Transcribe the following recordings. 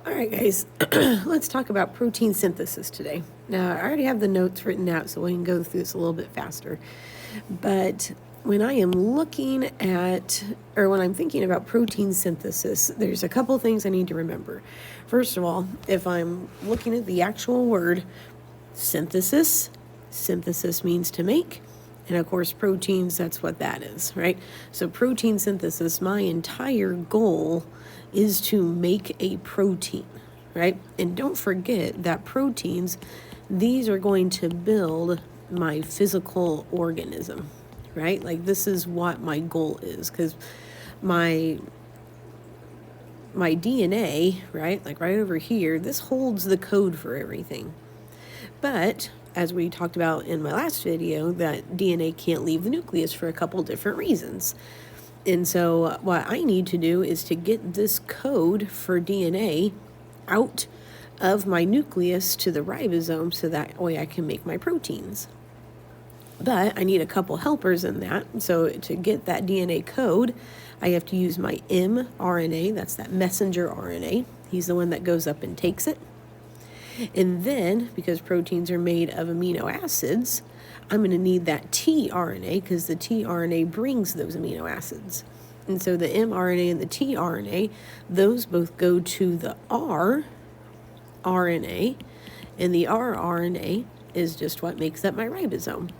All right, guys, let's talk about protein synthesis today. Now, I already have the notes written out, so we can go through this a little bit faster. But when I am looking at, or when I'm thinking about protein synthesis, there's a couple things I need to remember. First of all, if I'm looking at the actual word synthesis, synthesis means to make. And of course, proteins, that's what that is, right? So protein synthesis, my entire goal is to make a protein, right? And don't forget that proteins, these are going to build my physical organism, right? Like this is what my goal is, because my DNA, right? Like right over here, this holds the code for everything. But as we talked about in my last video, that DNA can't leave the nucleus for a couple different reasons. And so what I need to do is to get this code for DNA out of my nucleus to the ribosome so that way I can make my proteins. But I need a couple helpers in that. So to get that DNA code, I have to use my mRNA, that's that messenger RNA. He's the one that goes up and takes it. And then, because proteins are made of amino acids, I'm going to need that tRNA because the tRNA brings those amino acids. And so the mRNA and the tRNA, those both go to the rRNA, and the rRNA is just what makes up my ribosome.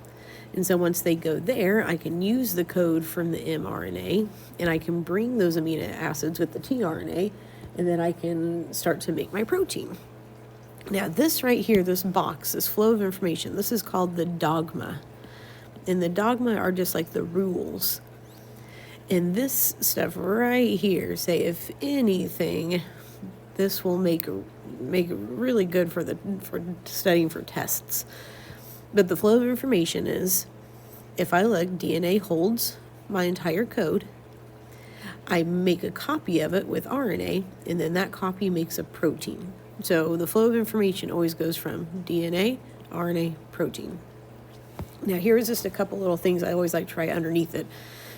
And so once they go there, I can use the code from the mRNA, and I can bring those amino acids with the tRNA, and then I can start to make my protein. Now, this right here, this box, this flow of information, this is called the dogma. And the dogma are just like the rules. And this stuff right here, say, if anything, this will make it really good for studying for tests. But the flow of information is, if I look, DNA holds my entire code. I make a copy of it with RNA, and then that copy makes a protein. So the flow of information always goes from DNA, RNA, protein. Now here's just a couple little things I always like to try underneath it.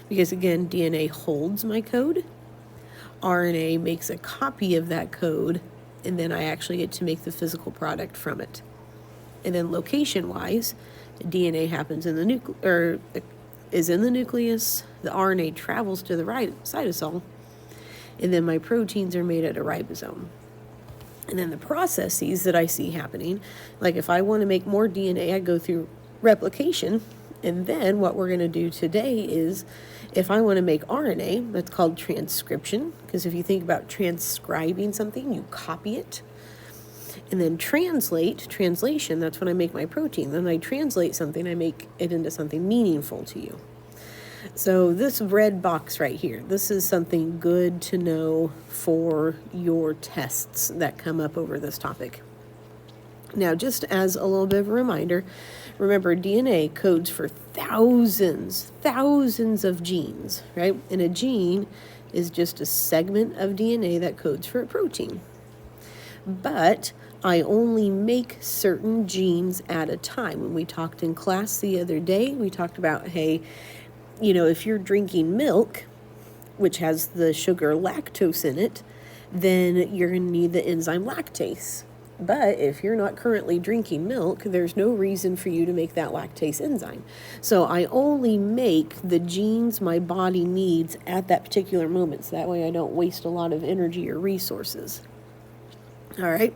Because again, DNA holds my code. RNA makes a copy of that code. And then I actually get to make the physical product from it. And then location-wise, DNA happens in the is in the nucleus. The RNA travels to the cytosol. And then my proteins are made at a ribosome. And then the processes that I see happening, like if I want to make more DNA, I go through replication. And then what we're going to do today is, if I want to make RNA, that's called transcription. Because if you think about transcribing something, you copy it. And then translation, that's when I make my protein. Then I translate something, I make it into something meaningful to you. So this red box right here, this is something good to know for your tests that come up over this topic. Now, just as a little bit of a reminder, remember DNA codes for thousands of genes, right? And a gene is just a segment of DNA that codes for a protein. But I only make certain genes at a time. When we talked in class the other day, we talked about, hey, if you're drinking milk, which has the sugar lactose in it, then you're going to need the enzyme lactase. But if you're not currently drinking milk, there's no reason for you to make that lactase enzyme. So I only make the genes my body needs at that particular moment. So that way I don't waste a lot of energy or resources. All right.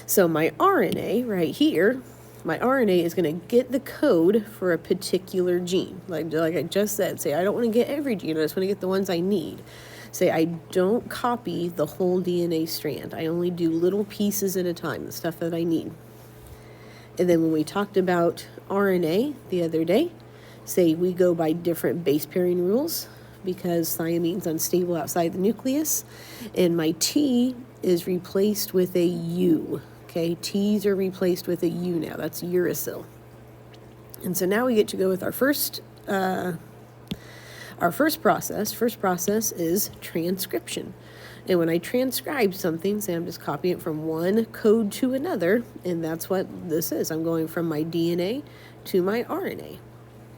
So my RNA right here, my RNA is going to get the code for a particular gene. Like I just said, say I don't want to get every gene, I just want to get the ones I need. Say I don't copy the whole DNA strand. I only do little pieces at a time, the stuff that I need. And then when we talked about RNA the other day, say we go by different base pairing rules because thiamine's unstable outside the nucleus, and my T is replaced with a U. Okay, T's are replaced with a U now. That's uracil. And so now we get to go with our first process. First process is transcription. And when I transcribe something, say I'm just copying it from one code to another, and that's what this is. I'm going from my DNA to my RNA.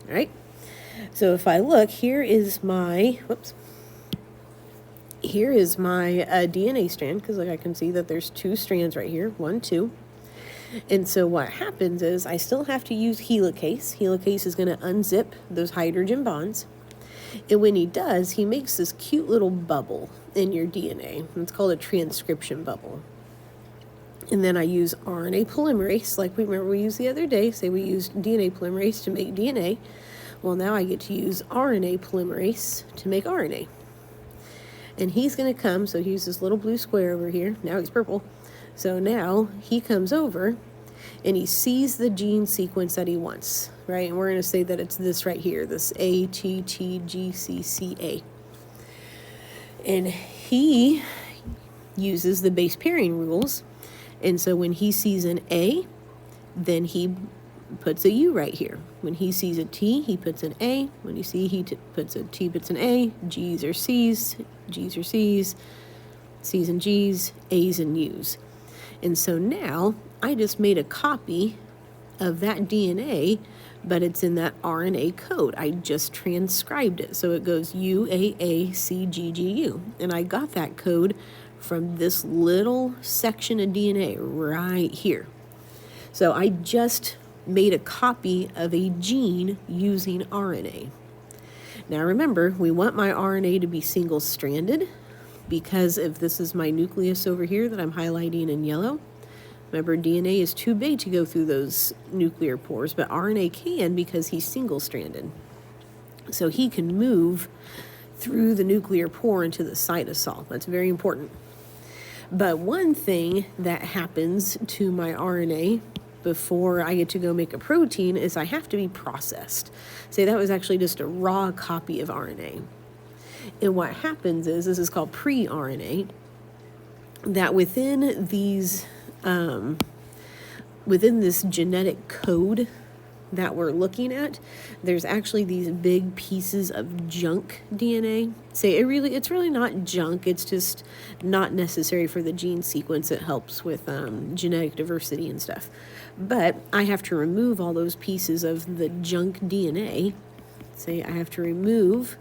All right? So if I look, here is my, here is my DNA strand, because like I can see that there's 2 strands right here, 1, 2. And so what happens is I still have to use helicase. Helicase is going to unzip those hydrogen bonds. And when he does, he makes this cute little bubble in your DNA. It's called a transcription bubble. And then I use RNA polymerase, like we used the other day. Say we used DNA polymerase to make DNA. Well, now I get to use RNA polymerase to make RNA. And he's going to come, so here's this little blue square over here. Now he's purple. So now he comes over and he sees the gene sequence that he wants, right? And we're going to say that it's this right here, this ATTGCCA. And he uses the base pairing rules. And so when he sees an A, then he puts a U right here. When he sees a T, he puts an A. When you see he puts a T, puts an A. G's or C's, G's or C's, C's and G's, A's and U's. And so now I just made a copy of that DNA, but it's in that RNA code. I just transcribed it. So it goes UAACGGU. And I got that code from this little section of DNA right here. So I just made a copy of a gene using RNA. Now remember, we want my RNA to be single-stranded, because if this is my nucleus over here that I'm highlighting in yellow, remember DNA is too big to go through those nuclear pores, but RNA can because he's single-stranded. So he can move through the nuclear pore into the cytosol. That's very important. But one thing that happens to my RNA before I get to go make a protein is I have to be processed. Say that was actually just a raw copy of RNA. And what happens is, this is called pre-RNA, that within these, within this genetic code that we're looking at, there's actually these big pieces of junk DNA. Say it's really not junk, it's just not necessary for the gene sequence. It helps with genetic diversity and stuff. But I have to remove all those pieces of the junk DNA. Say I have to remove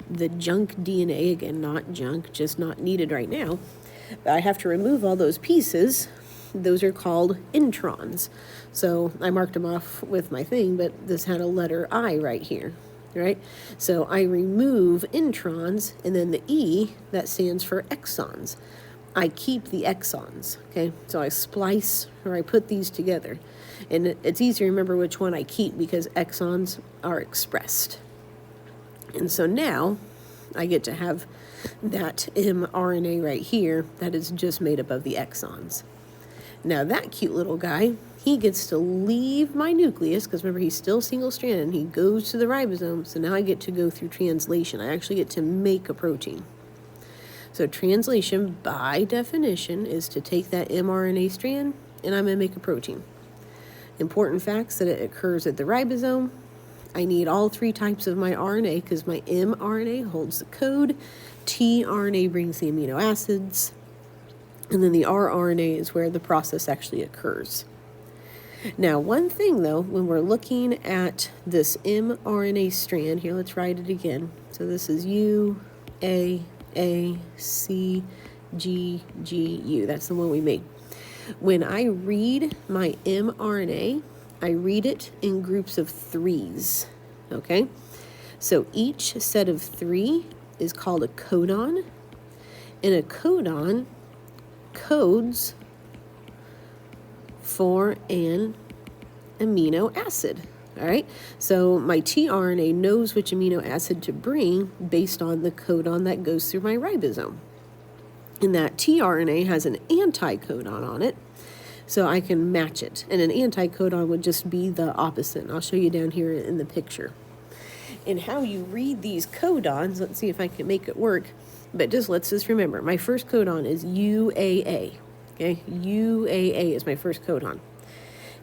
the junk DNA, again, not junk, just not needed right now. But I have to remove all those pieces. Those are called introns. So I marked them off with my thing, but this had a letter I right here, right? So I remove introns, and then the E, that stands for exons. I keep the exons, okay? So I splice, or I put these together. And it's easy to remember which one I keep because exons are expressed. And so now I get to have that mRNA right here that is just made up of the exons. Now that cute little guy, he gets to leave my nucleus, because remember he's still single-stranded, and he goes to the ribosome. So now I get to go through translation. I actually get to make a protein. So translation, by definition, is to take that mRNA strand and I'm going to make a protein. Important facts that it occurs at the ribosome. I need all 3 types of my RNA because my mRNA holds the code. tRNA brings the amino acids. And then the rRNA is where the process actually occurs. Now, one thing though, when we're looking at this mRNA strand, here, let's write it again. So this is UAACGGU. That's the one we made. When I read my mRNA, I read it in groups of 3s, okay? So each set of 3 is called a codon, and a codon codes for an amino acid. All right, so my tRNA knows which amino acid to bring based on the codon that goes through my ribosome. And that tRNA has an anticodon on it, so I can match it. And an anticodon would just be the opposite. And I'll show you down here in the picture. And how you read these codons, let's see if I can make it work. But let's just remember, my first codon is UAA. Okay, UAA is my first codon.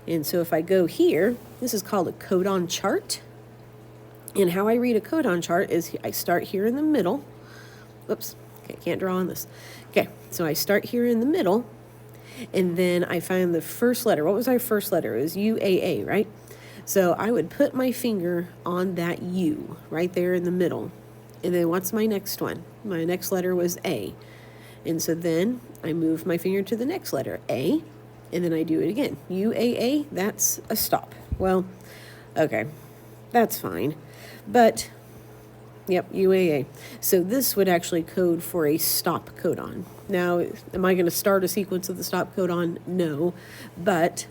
And so if I go here, this is called a codon chart. And how I read a codon chart is I start here in the middle. Whoops, okay, can't draw on this. Okay, so I start here in the middle, and then I find the first letter. What was our first letter? It was UAA, right? So I would put my finger on that U right there in the middle. And then what's my next one? My next letter was A. And so then I move my finger to the next letter, A, and then I do it again. UAA, that's a stop. Well, okay, that's fine. But, yep, UAA. So this would actually code for a stop codon. Now, am I going to start a sequence of the stop codon? No, but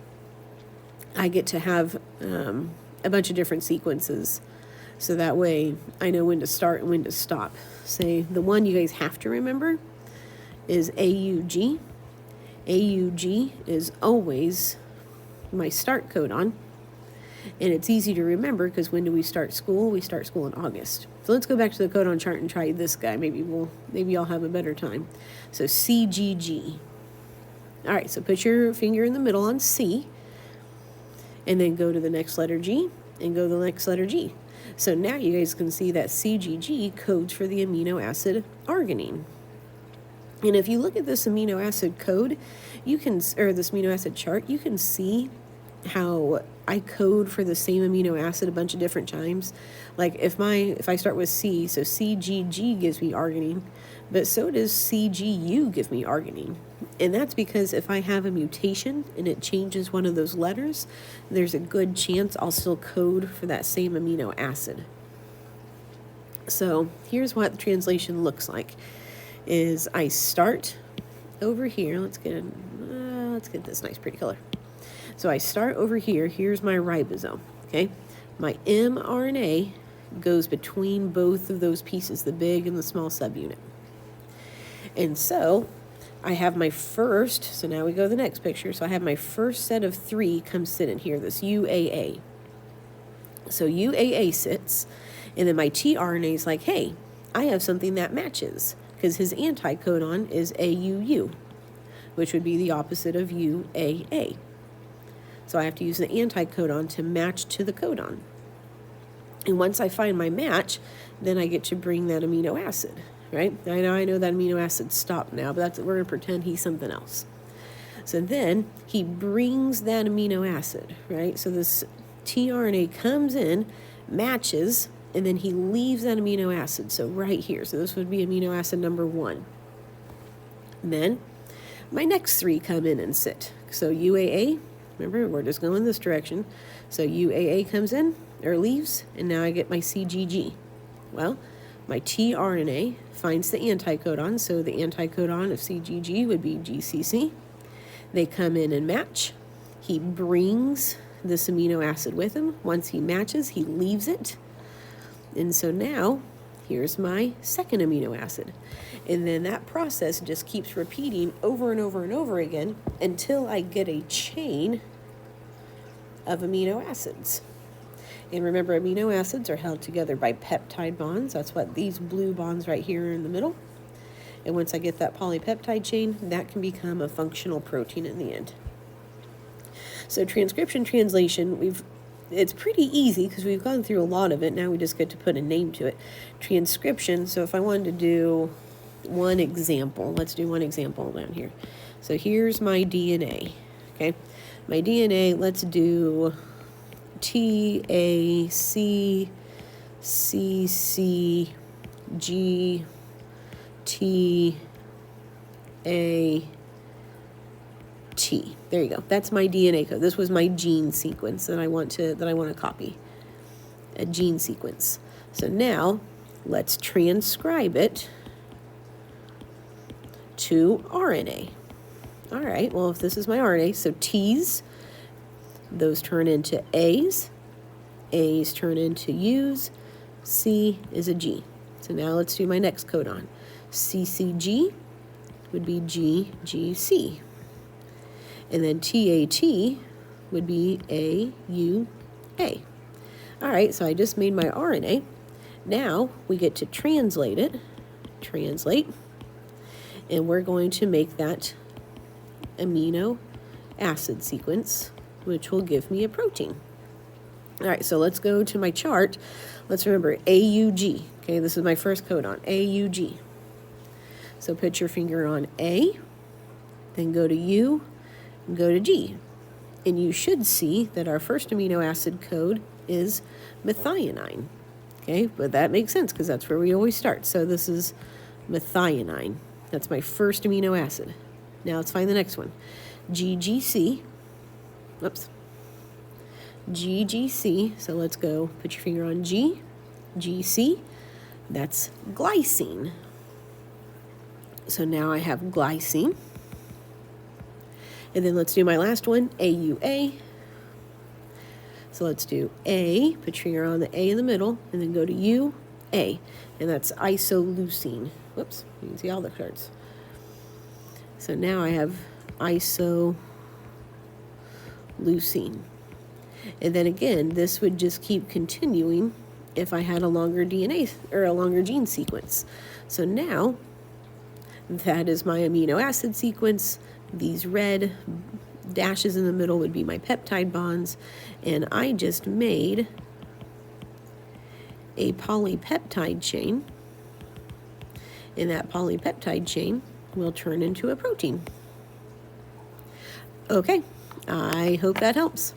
I get to have a bunch of different sequences. So that way I know when to start and when to stop. Say the one you guys have to remember is AUG. AUG is always my start codon. And it's easy to remember because when do we start school? We start school in August. So let's go back to the codon chart and try this guy. Maybe I'll have a better time. So CGG. All right, so put your finger in the middle on C, and then go to the next letter G, and go to the next letter G. So now you guys can see that CGG codes for the amino acid arginine. And if you look at this amino acid code, or this amino acid chart, you can see how I code for the same amino acid a bunch of different times. Like if I start with C, so CGG gives me arginine, but so does CGU give me arginine. And that's because if I have a mutation and it changes one of those letters, there's a good chance I'll still code for that same amino acid. So here's what the translation looks like. Is I start over here. Let's get this nice pretty color. So I start over here. Here's my ribosome. Okay, my mRNA goes between both of those pieces, the big and the small subunit. And so I have my first. So now we go to the next picture. So I have my first set of 3 come sit in here. This UAA. So UAA sits, and then my tRNA is like, hey, I have something that matches. Because his anticodon is AUU, which would be the opposite of UAA. So I have to use the anticodon to match to the codon. And once I find my match, then I get to bring that amino acid, right? I know that amino acid stopped now, but we're going to pretend he's something else. So then he brings that amino acid, right? So this tRNA comes in, matches, and then he leaves that amino acid. So right here, so this would be amino acid number 1. And then my next 3 come in and sit. So UAA, remember, we're just going this direction. So UAA comes in, or leaves, and now I get my CGG. Well, my tRNA finds the anticodon, so the anticodon of CGG would be GCC. They come in and match. He brings this amino acid with him. Once he matches, he leaves it. And so now, here's my second amino acid. And then that process just keeps repeating over and over and over again until I get a chain of amino acids. And remember, amino acids are held together by peptide bonds. That's what these blue bonds right here are in the middle. And once I get that polypeptide chain, that can become a functional protein in the end. So transcription translation, it's pretty easy because we've gone through a lot of it. Now we just get to put a name to it. Transcription, so if I wanted to do one example, let's do one example down here. So here's my DNA, okay? My DNA, let's do TACCGTAT. There you go. That's my DNA code. This was my gene sequence that I want to copy. A gene sequence. So now let's transcribe it to RNA. All right. Well, if this is my RNA, so T's, those turn into A's. A's turn into U's. C is a G. So now let's do my next codon. CCG would be GGC. And then TAT would be AUA. All right, so I just made my RNA. Now we get to translate it. Translate. And we're going to make that amino acid sequence, which will give me a protein. All right, so let's go to my chart. Let's remember AUG. Okay, this is my first codon, AUG. So put your finger on A, then go to U, and go to G. And you should see that our first amino acid code is methionine. Okay, but that makes sense because that's where we always start. So this is methionine. That's my first amino acid. Now let's find the next one. GGC. Oops. GGC. So let's go put your finger on G. GC. That's glycine. So now I have glycine. And then let's do my last one, AUA. So let's do A, put your finger on the A in the middle, and then go to U, A. And that's isoleucine. Whoops, you can see all the cards. So now I have isoleucine. And then again, this would just keep continuing if I had a longer DNA or a longer gene sequence. So now that is my amino acid sequence. These red dashes in the middle would be my peptide bonds, and I just made a polypeptide chain, and that polypeptide chain will turn into a protein. Okay, I hope that helps.